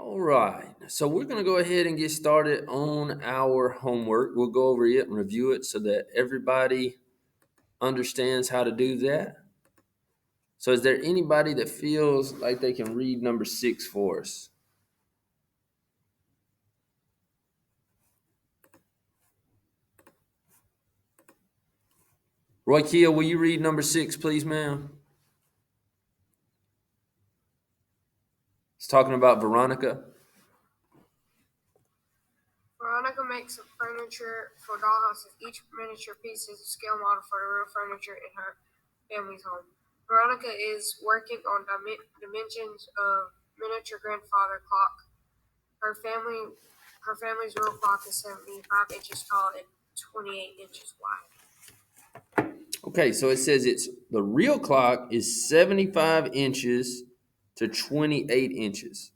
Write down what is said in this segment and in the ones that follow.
All right, so we're going to go ahead and get started on our homework. We'll go over it and review it so that everybody understands how to do that. So is there anybody that feels like they can read number 6 for us? Roy Keel, will you read number 6, please, ma'am? It's talking about Veronica. Veronica makes furniture for dollhouses. Each miniature piece is a scale model for the real furniture in her family's home. Veronica is working on dimensions of miniature grandfather clock. Her family's real clock is 75 inches tall and 28 inches wide. Okay, so it says the real clock is 75 inches to 28 inches.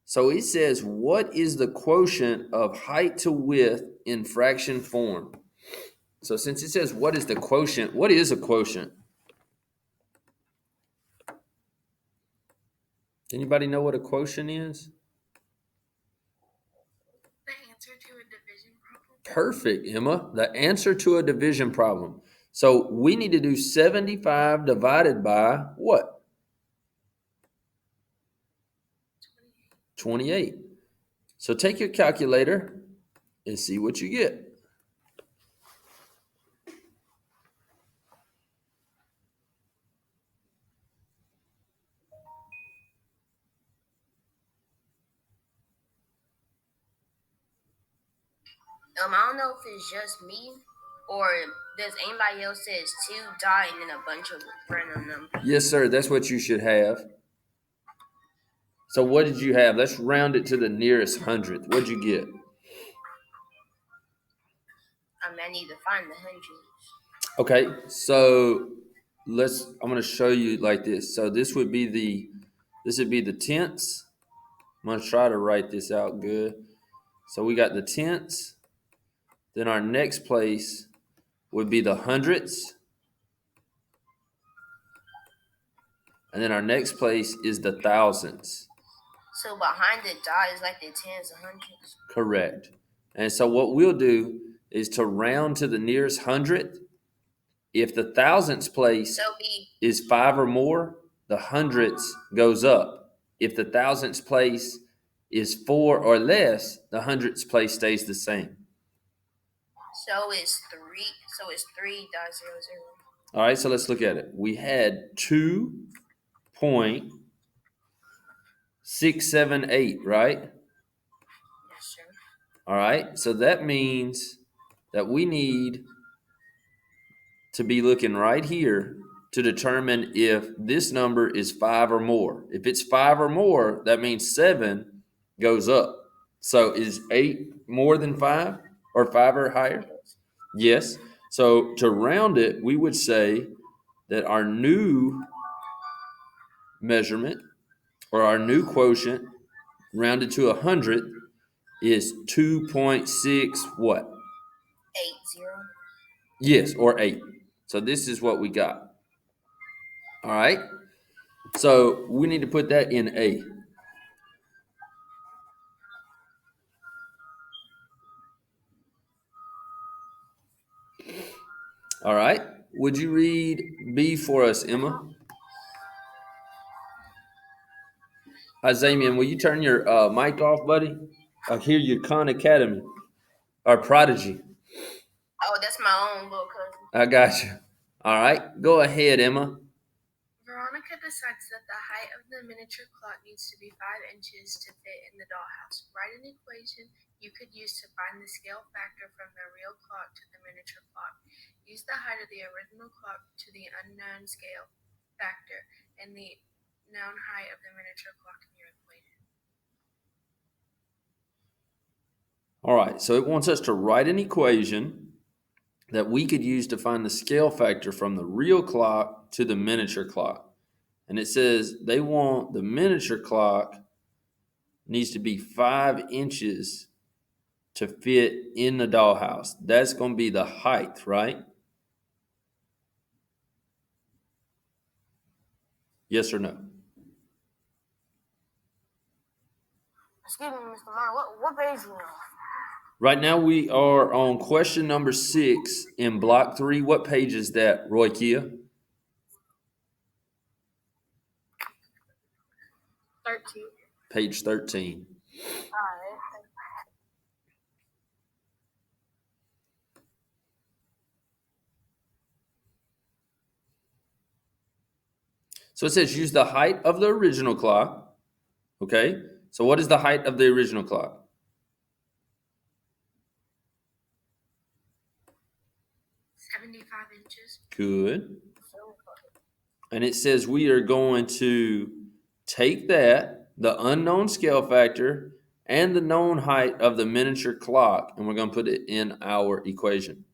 So it says, what is the quotient of height to width in fraction form? So since it says, what is the quotient? What is a quotient? Anybody know what a quotient is? The answer to a division problem. Perfect, Emma. The answer to a division problem. So we need to do 75 divided by what? 28. So take your calculator and see what you get. I don't know if it's just me or does anybody else says 2 dot and then a bunch of random numbers. Yes, sir. That's what you should have. So what did you have? Let's round it to the nearest hundredth. What'd you get? I need to find the hundreds. Okay, so I'm going to show you like this. So this would be the tenths. I'm going to try to write this out good. So we got the tenths. Then our next place would be the hundredths. And then our next place is the thousandths. So behind the dot is like the tens and hundreds? Correct. And so what we'll do is to round to the nearest hundredth. If the thousandths place is 5 or more, the hundredths goes up. If the thousandths place is 4 or less, the hundredths place stays the same. So it's 3. So it's 3.00. All right, so let's look at it. We had 2.678, right? Yes, sir. All right, so that means that we need to be looking right here to determine if this number is 5 or more. If it's 5 or more, that means 7 goes up. So is 8 more than 5 or 5 or higher? Yes. So to round it, we would say that our new measurement or our new quotient rounded to 100 is 2.6 what? 80. Yes, or 8. So this is what we got. All right. So we need to put that in A. All right. Would you read B for us, Emma? Zamian, will you turn your mic off, buddy? I hear you, Khan Academy or Prodigy. Oh, that's my own little cousin. I got you. All right. Go ahead, Emma. Veronica decides that the height of the miniature clock needs to be 5 inches to fit in the dollhouse. Write an equation you could use to find the scale factor from the real clock to the miniature clock. Use the height of the original clock to the unknown scale factor and the known height of the miniature clock in your equation. All right. So it wants us to write an equation that we could use to find the scale factor from the real clock to the miniature clock. And it says they want the miniature clock needs to be 5 inches to fit in the dollhouse. That's going to be the height, right? Yes or no? Excuse me, Mr. Meyer, what page are we on? Right now we are on question number 6 in block 3. What page is that, Roy Kia? 13. Page 13. All right. So it says use the height of the original clock. Okay. So what is the height of the original clock? 75 inches. Good. And it says we are going to take that, the unknown scale factor, and the known height of the miniature clock, and we're going to put it in our equation.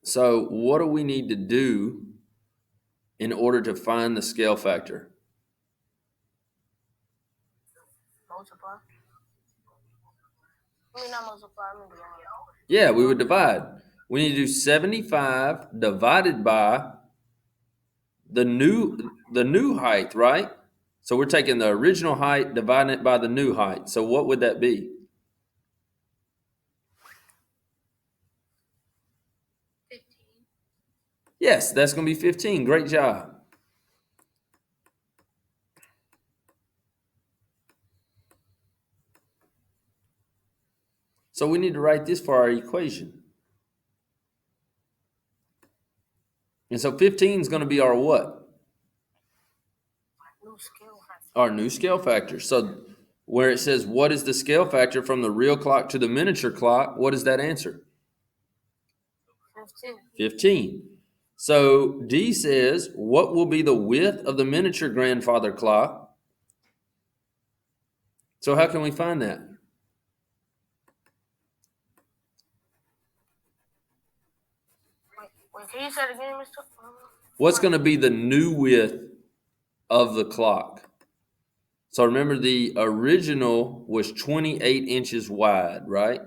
So what do we need to do in order to find the scale factor? Multiply. I mean, not multiply. I mean, divide. Yeah, we would divide. We need to do 75 divided by the new height, right? So we're taking the original height, dividing it by the new height. So what would that be? 15. Yes, that's going to be 15. Great job. So we need to write this for our equation. And so 15 is going to be our what? New scale factor. Our new scale factor. So where it says what is the scale factor from the real clock to the miniature clock, what is that answer? 15. 15. So D says, what will be the width of the miniature grandfather clock? So how can we find that? Wait, can you say it again, Mr.? What's going to be the new width of the clock? So remember the original was 28 inches wide, right?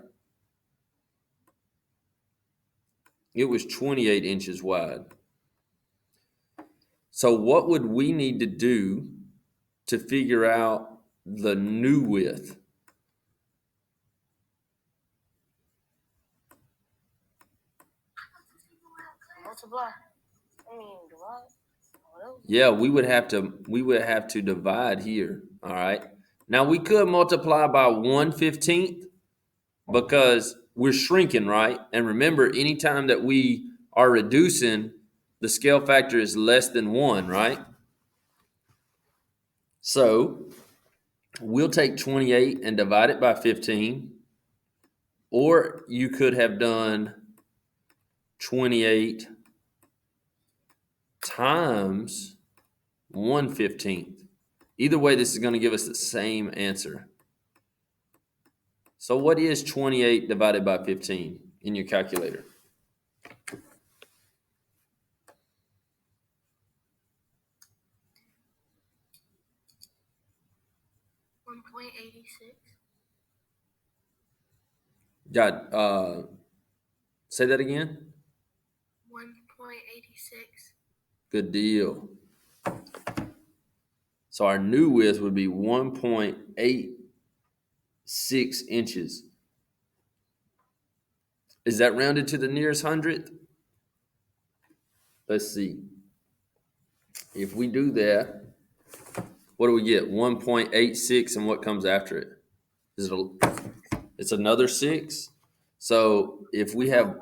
It was 28 inches wide. So what would we need to do to figure out the new width? Multiply. I mean, divide. Yeah, we would have to divide here. All right. Now we could multiply by 1/15 because we're shrinking, right? And remember, anytime that we are reducing, the scale factor is less than 1, right? So we'll take 28 and divide it by 15. Or you could have done 28 times 1/15. Either way, this is going to give us the same answer. So what is 28 divided by 15 in your calculator? 1.86. Got say that again? 1.86. Good deal. So our new width would be 1.86 inches. Is that rounded to the nearest hundredth? Let's see. If we do that, what do we get? 1.86, and what comes after it? It's another 6. So if we have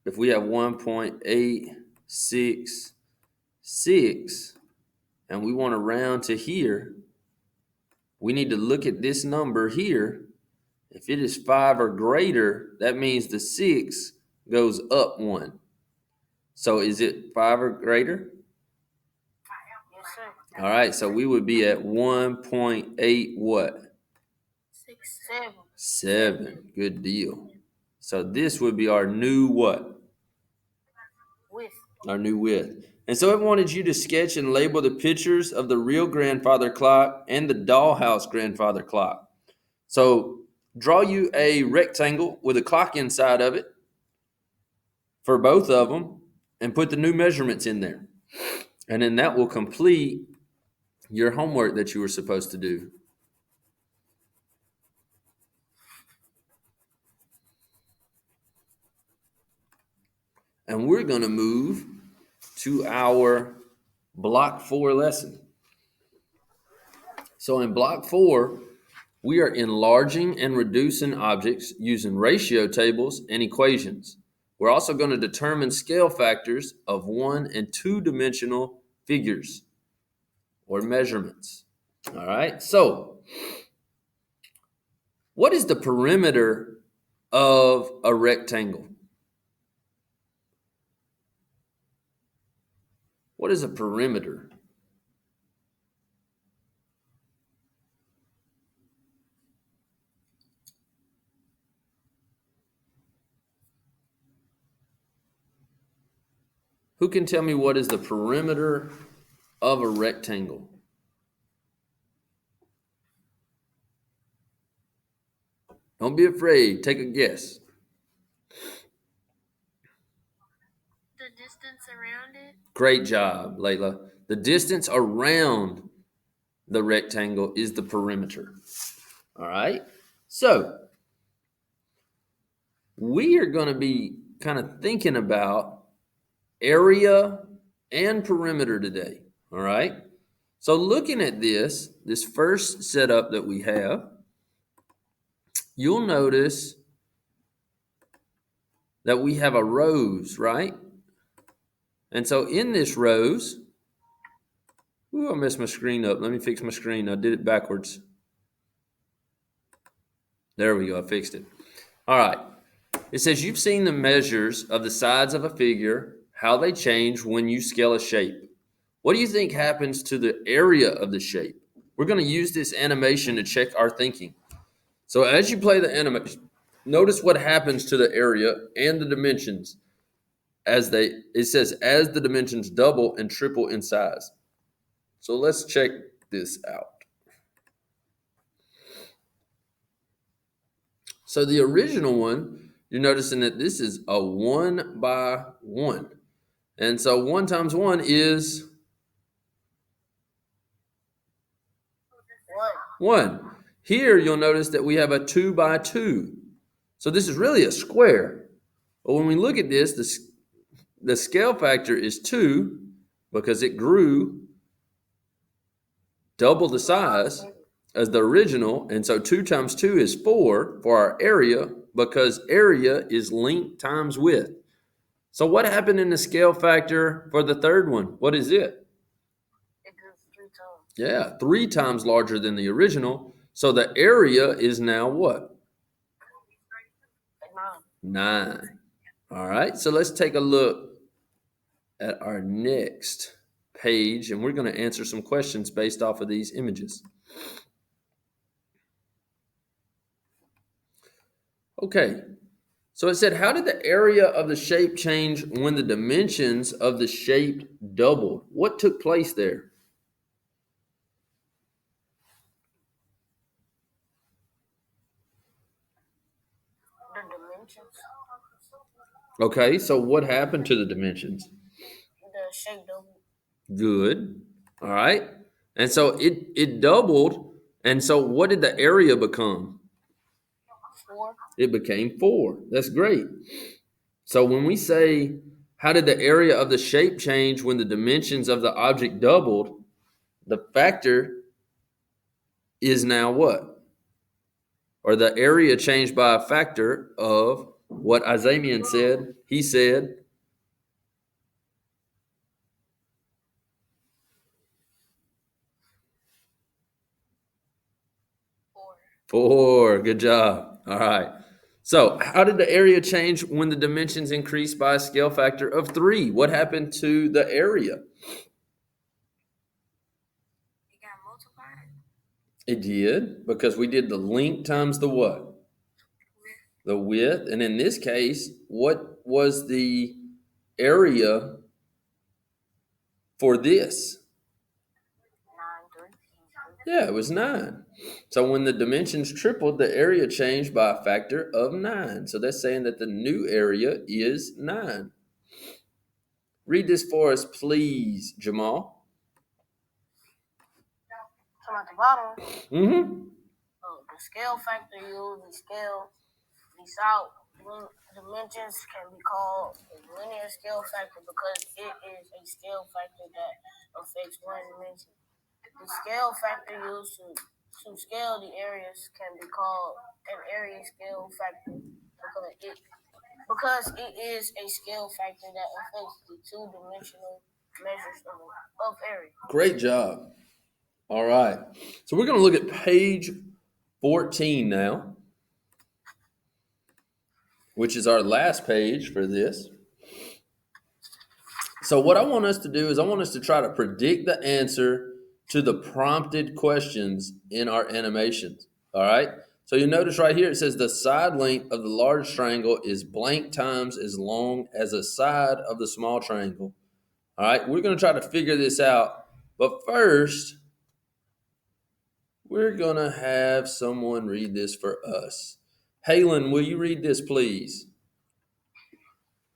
1.866 and we want to round to here, we need to look at this number here. If it is 5 or greater, that means the 6 goes up 1. So is it 5 or greater? Yes, sir. All right, so we would be at 1.8 what? 7. 7. Good deal. So this would be our new what? Width. Our new width. And so it wanted you to sketch and label the pictures of the real grandfather clock and the dollhouse grandfather clock. So draw you a rectangle with a clock inside of it for both of them and put the new measurements in there. And then that will complete your homework that you were supposed to do. and we're going to move to our block 4 lesson. So in block 4, we are enlarging and reducing objects using ratio tables and equations. We're also going to determine scale factors of 1 and 2 dimensional figures or measurements. All right, so what is the perimeter of a rectangle? What is a perimeter? Who can tell me what is the perimeter of a rectangle? Don't be afraid. Take a guess. The distance around it. Great job, Layla. The distance around the rectangle is the perimeter. All right. So we are going to be kind of thinking about area and perimeter today. All right. So looking at this first setup that we have, you'll notice that we have a rows, right? And so in this rows, I messed my screen up. Let me fix my screen. I did it backwards. There we go. I fixed it. All right. It says you've seen the measures of the sides of a figure, how they change when you scale a shape. What do you think happens to the area of the shape? We're going to use this animation to check our thinking. So as you play the animation, notice what happens to the area and the dimensions it says as the dimensions double and triple in size. So let's check this out. So the original one, you're noticing that this is a 1 by 1. And so 1 times 1 is 1. Here you'll notice that we have a 2 by 2. So this is really a square. But when we look at this, the scale factor is 2 because it grew double the size as the original. And so 2 times 2 is 4 for our area because area is length times width. So what happened in the scale factor for the third one? What is it? It grew 3 times. Yeah, 3 times larger than the original. So the area is now what? 9. All right, so let's take a look at our next page, and we're going to answer some questions based off of these images. Okay, so it said, how did the area of the shape change when the dimensions of the shape doubled? What took place there? The dimensions. Okay, so what happened to the dimensions? The shape doubled. Good. All right. And so it doubled. And so what did the area become? 4. It became 4. That's great. So when we say, how did the area of the shape change when the dimensions of the object doubled? The factor is now what? Or the area changed by a factor of what Isamian said. He said, 4. Good job. All right. So how did the area change when the dimensions increased by a scale factor of 3? What happened to the area? It got multiplied. It did, because we did the length times the what? The width. And in this case, what was the area for this? 9, 3. Yeah, it was 9. So when the dimensions tripled, the area changed by a factor of 9. So that's saying that the new area is 9. Read this for us, please, Jamal. So at the bottom, Mm-hmm. the scale factor used the scale this out Dimensions can be called a linear scale factor because it is a scale factor that affects one dimension. The scale factor used to scale the areas can be called an area scale factor because it is a scale factor that affects the two-dimensional measures of area. Great job. All right. So we're going to look at page 14 now, which is our last page for this. So what I want us to do is I want us to try to predict the answer to the prompted questions in our animations. All right. So you notice right here it says the side length of the large triangle is blank times as long as a side of the small triangle. All right. We're going to try to figure this out. But first, we're going to have someone read this for us. Halen, will you read this, please?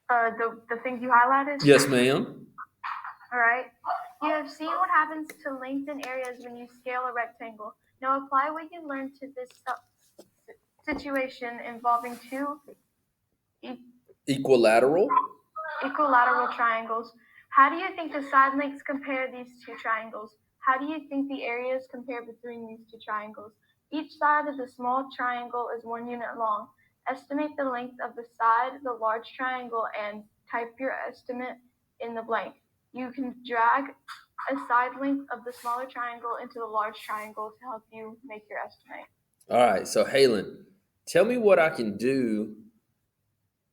The things you highlighted? Yes, ma'am. All right. You have seen what happens to length and areas when you scale a rectangle. Now apply what you learned to this situation involving two Equilateral. equilateral triangles. How do you think the side lengths compare these two triangles? How do you think the areas compare between these two triangles? Each side of the small triangle is 1 unit long. Estimate the length of the side of the large triangle and type your estimate in the blank. You can drag a side length of the smaller triangle into the large triangle to help you make your estimate. All right. So, Halen, tell me what I can do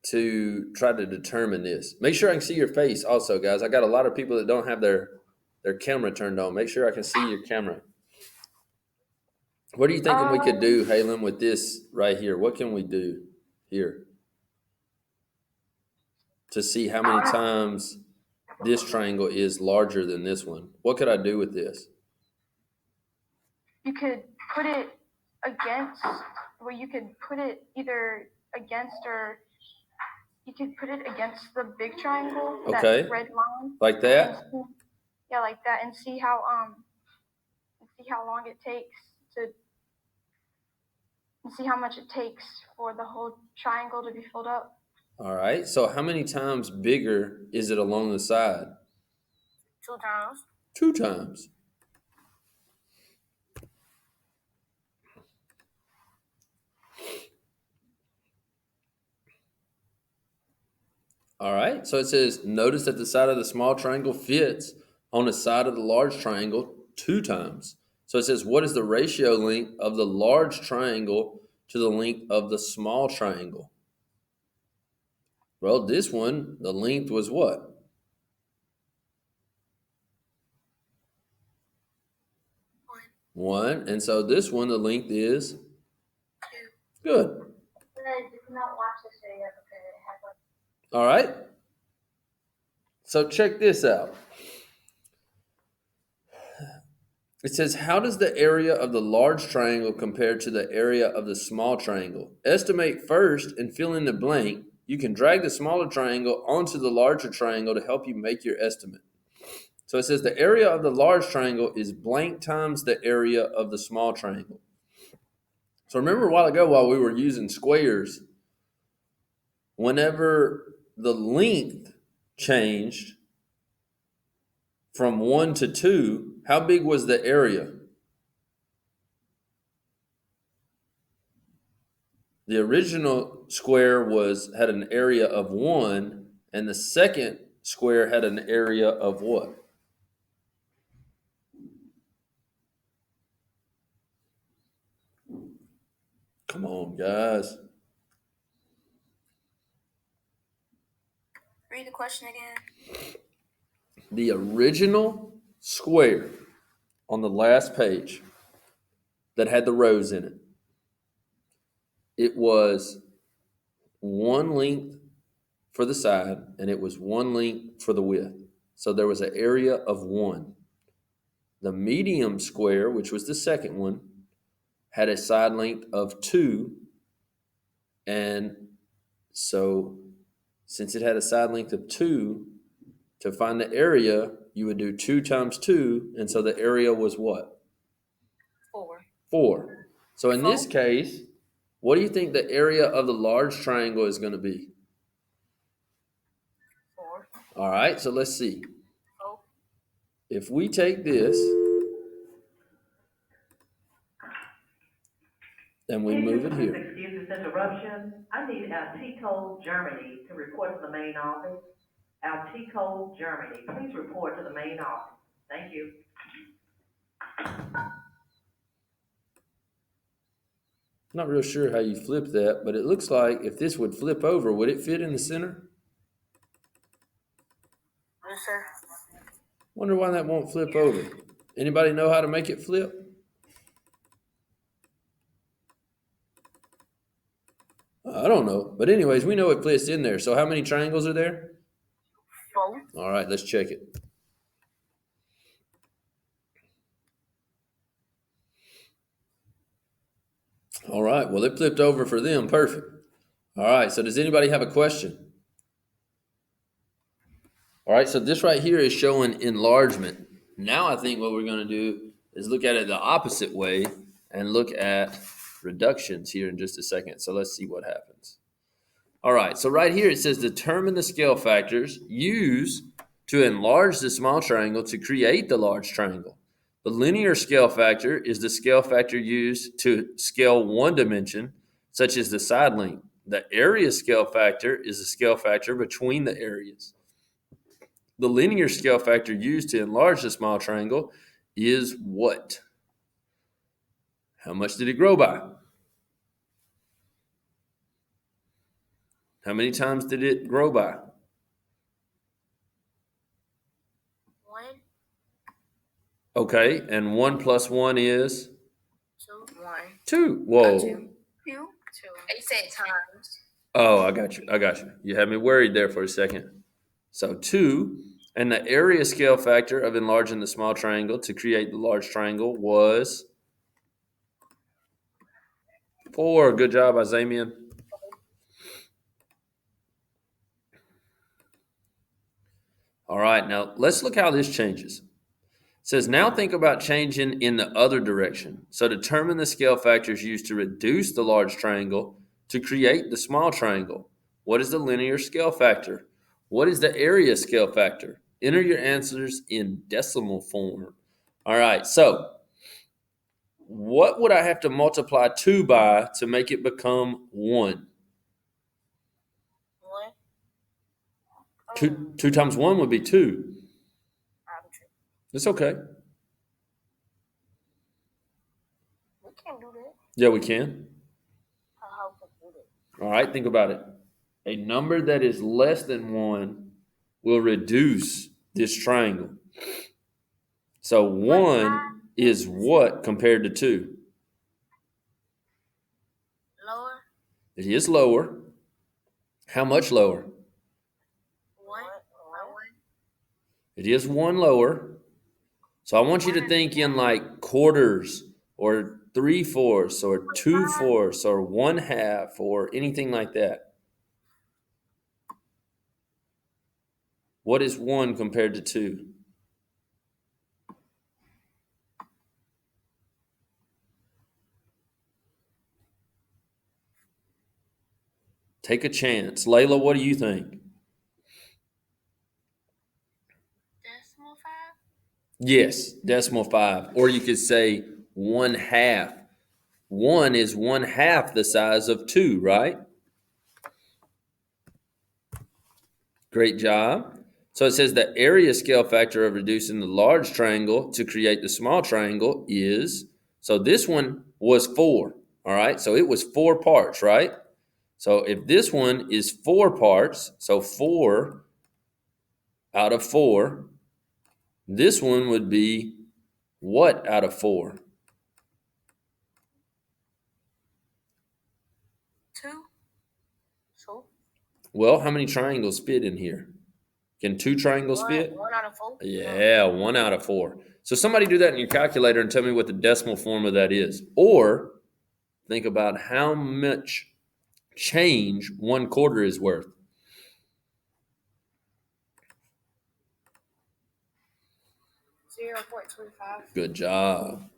to try to determine this. Make sure I can see your face also, guys. I got a lot of people that don't have their camera turned on. Make sure I can see your camera. What are you thinking we could do, Halen, with this right here? What can we do here to see how many times this triangle is larger than this one? What could I do with this? You could put it against, well, you could put it either against or you could put it against the big triangle, Okay. that red line. Like that? Yeah, like that, and see how long it takes to, and see how much it takes for the whole triangle to be filled up. All right. So how many times bigger is it along the side? 2 times. 2 times. All right. So it says, notice that the side of the small triangle fits on the side of the large triangle 2 times. So it says, what is the ratio length of the large triangle to the length of the small triangle? Well, this one, the length was what? 1. And so this one, the length is 2. good. You cannot watch this video because it has All right. So check this out. It says, how does the area of the large triangle compare to the area of the small triangle? Estimate first and fill in the blank. You can drag the smaller triangle onto the larger triangle to help you make your estimate. So it says the area of the large triangle is blank times the area of the small triangle. So remember a while ago while we were using squares, whenever the length changed from 1 to 2, how big was the area? The original square had an area of 1, and the second square had an area of what? Come on, guys. Read the question again. The original square on the last page that had the rows in it, it was 1 length for the side, and it was 1 length for the width. So there was an area of 1. The medium square, which was the second one, had a side length of 2. And so since it had a side length of 2, to find the area, you would do 2 times 2. And so the area was what? 4. 4. So in this case, What do you think the area of the large triangle is going to be? 4. All right, so let's see. 4. If we take this and we move it here. Excuse this interruption. I need Untitled Germany to report to the main office. Untitled Germany, please report to the main office. Thank you. Not real sure how you flip that, but it looks like if this would flip over, would it fit in the center? Yes, sir. Wonder why that won't flip over. Anybody know how to make it flip? I don't know. But anyways, we know it fits in there. So how many triangles are there? 4. All right, let's check it. All right, well, it flipped over for them. Perfect. All right, so does anybody have a question? All right, so this right here is showing enlargement. Now I think what we're going to do is look at it the opposite way and look at reductions here in just a second. So let's see what happens. All right, so right here it says determine the scale factors used to enlarge the small triangle to create the large triangle. The linear scale factor is the scale factor used to scale one dimension, such as the side length. The area scale factor is the scale factor between the areas. The linear scale factor used to enlarge the small triangle is what? How much did it grow by? How many times did it grow by? 1. Okay, and 1 plus 1 is? 2. 1. 2. Whoa. 2. 2. You said times. Oh, I got you. You had me worried there for a second. So 2, and the area scale factor of enlarging the small triangle to create the large triangle was 4. Good job, Azamian. All right, now let's look how this changes. It says, now think about changing in the other direction. So determine the scale factors used to reduce the large triangle to create the small triangle. What is the linear scale factor? What is the area scale factor? Enter your answers in decimal form. All right, so what would I have to multiply 2 by to make it become 1? 1. 2 times 1 would be 2. It's okay. We can do that. Yeah, we can. How can we do that? All right, think about it. A number that is less than 1 will reduce this triangle. So 1 is what compared to 2? Lower. It is lower. How much lower? 1. It is 1 lower. So I want you to think in like quarters or 3/4 or 2/4 or 1/2 or anything like that. What is 1 compared to 2? Take a chance. Layla, what do you think? Decimal 5. Yes, decimal 5. Or you could say 1/2. 1 is 1/2 the size of 2, right? Great job. So it says the area scale factor of reducing the large triangle to create the small triangle is, so this one was 4, all right? So it was 4 parts, right? So if this one is 4 parts, so 4 out of 4, this one would be what out of 4? 2. So Well, how many triangles fit in here? Can 2 triangles fit? 1 out of 4. Yeah, 1 out of 4. So somebody do that in your calculator and tell me what the decimal form of that is. Or think about how much change 1/4 is worth. 0.25. Good job.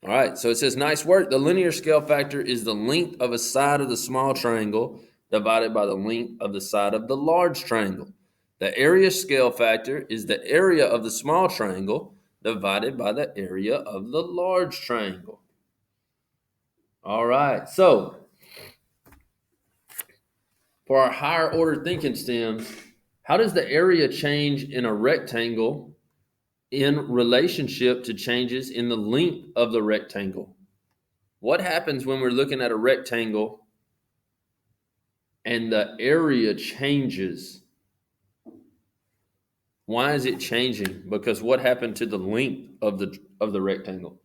All right, so it says, nice work. The linear scale factor is the length of a side of the small triangle divided by the length of the side of the large triangle. The area scale factor is the area of the small triangle divided by the area of the large triangle. All right, so for our higher order thinking stems, how does the area change in a rectangle in relationship to changes in the length of the rectangle? What happens when we're looking at a rectangle and the area changes? Why is it changing? Because what happened to the length of the rectangle?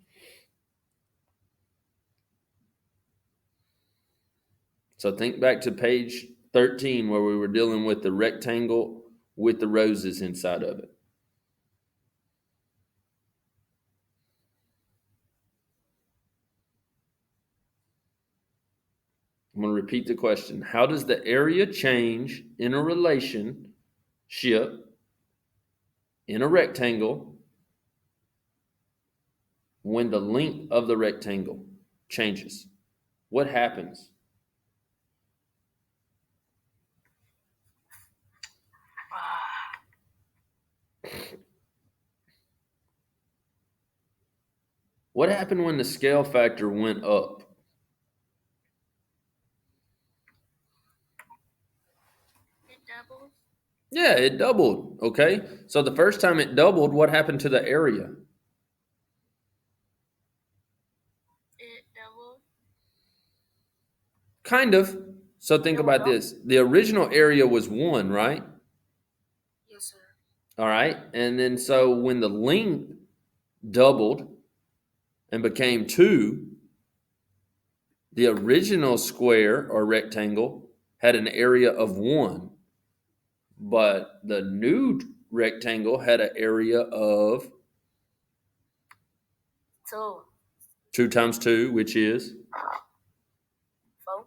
So think back to page 13 where we were dealing with the rectangle with the roses inside of it. I'm going to repeat the question. How does the area change in a relationship in a rectangle when the length of the rectangle changes? What happens? What happened when the scale factor went up? It doubles. Yeah, it doubled. Okay. So the first time it doubled, what happened to the area? It doubled. Kind of. So think about this. The original area was 1, right? Yes, sir. All right. And then so when the length doubled and became 2, the original square or rectangle had an area of 1, but the new rectangle had an area of 2. 2 times 2, which is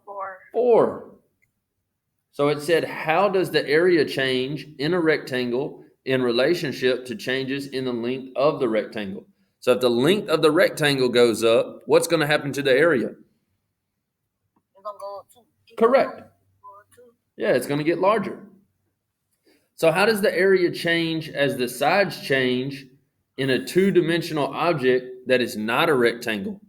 4. 4. So it said, how does the area change in a rectangle in relationship to changes in the length of the rectangle? So if the length of the rectangle goes up, what's going to happen to the area? It's gonna go up 2. Correct. Go up 2. Yeah, it's going to get larger. So how does the area change as the sides change in a two-dimensional object that is not a rectangle?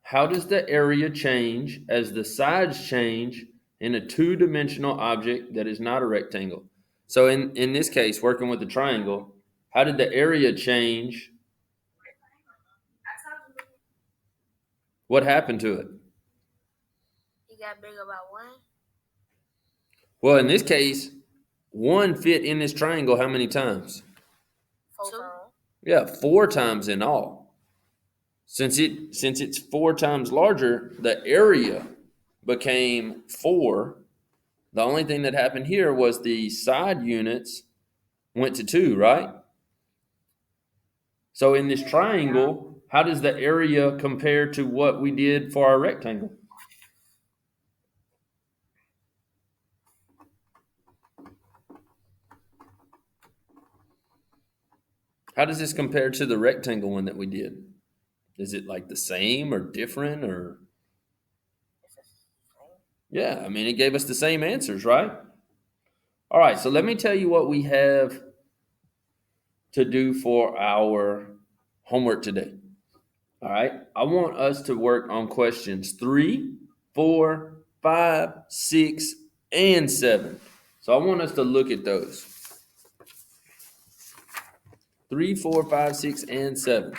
How does the area change as the sides change in a two-dimensional object that is not a rectangle? So in this case, working with the triangle, how did the area change? What happened to it? It got bigger by 1. Well, in this case, 1 fit in this triangle how many times? 4 2. times. Yeah, 4 times in all. Since it's 4 times larger, the area became 4. The only thing that happened here was the side units went to 2, right? So in this triangle, how does the area compare to what we did for our rectangle? How does this compare to the rectangle one that we did? Is it like the same or different or? It's the same. Yeah, I mean, it gave us the same answers, right? All right, so let me tell you what we have to do for our homework today. All right, I want us to work on questions 3, 4, 5, 6, and 7. So I want us to look at those. 3, 4, 5, 6, and 7.